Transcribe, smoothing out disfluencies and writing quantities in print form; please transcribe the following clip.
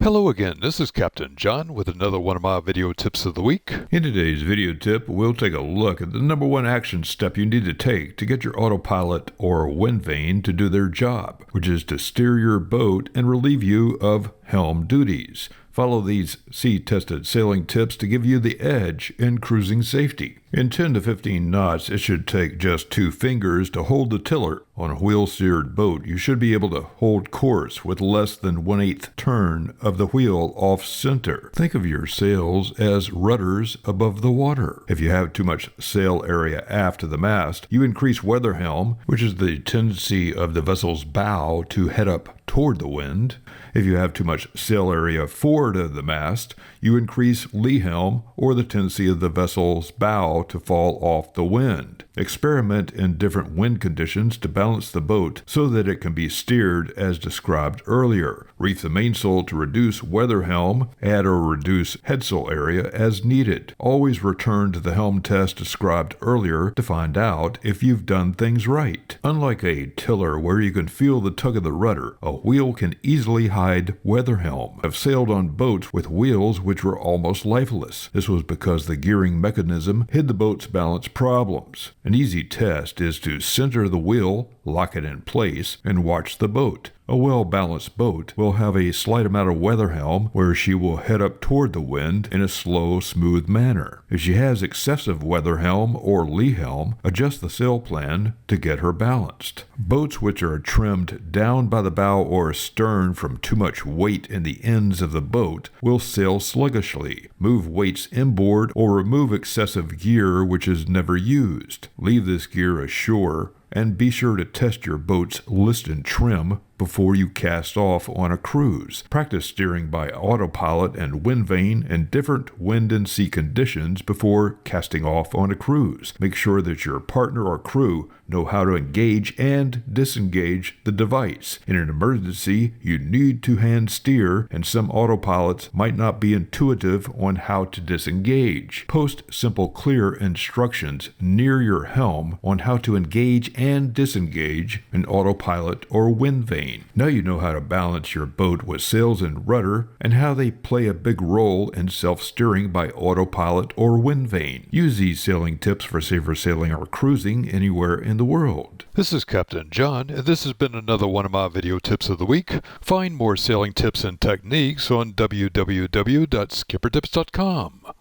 Hello again, this is Captain John with another one of my video tips of the week. In today's video tip, we'll take a look at the number one action step you need to take to get your autopilot or wind vane to do their job, which is to steer your boat and relieve you of helm duties. Follow these sea-tested sailing tips to give you the edge in cruising safety. In 10 to 15 knots, it should take just 2 fingers to hold the tiller. On a wheel-steered boat, you should be able to hold course with less than 1/8 turn of the wheel off-center. Think of your sails as rudders above the water. If you have too much sail area aft of the mast, you increase weather helm, which is the tendency of the vessel's bow to head up toward the wind. If you have too much sail area forward of the mast, you increase lee helm, or the tendency of the vessel's bow to fall off the wind. Experiment in different wind conditions to balance the boat so that it can be steered as described earlier. Reef the mainsail to reduce weather helm, add or reduce headsail area as needed. Always return to the helm test described earlier to find out if you've done things right. Unlike a tiller where you can feel the tug of the rudder, a wheel can easily hide weather helm. I've sailed on boats with wheels which were almost lifeless. This was because the gearing mechanism hid the boat's balance problems. An easy test is to center the wheel, lock it in place, and watch the boat. A well-balanced boat will have a slight amount of weather helm where she will head up toward the wind in a slow, smooth manner. If she has excessive weather helm or lee helm, adjust the sail plan to get her balanced. Boats which are trimmed down by the bow or stern from too much weight in the ends of the boat will sail sluggishly. Move weights inboard or remove excessive gear which is never used. Leave this gear ashore and be sure to test your boat's list and trim before you cast off on a cruise. Practice steering by autopilot and wind vane in different wind and sea conditions before casting off on a cruise. Make sure that your partner or crew know how to engage and disengage the device. In an emergency, you need to hand steer, and some autopilots might not be intuitive on how to disengage. Post simple, clear instructions near your helm on how to engage and disengage an autopilot or wind vane. Now you know how to balance your boat with sails and rudder and how they play a big role in self-steering by autopilot or wind vane. Use these sailing tips for safer sailing or cruising anywhere in the world. This is Captain John, and this has been another one of my video tips of the week. Find more sailing tips and techniques on www.skippertips.com.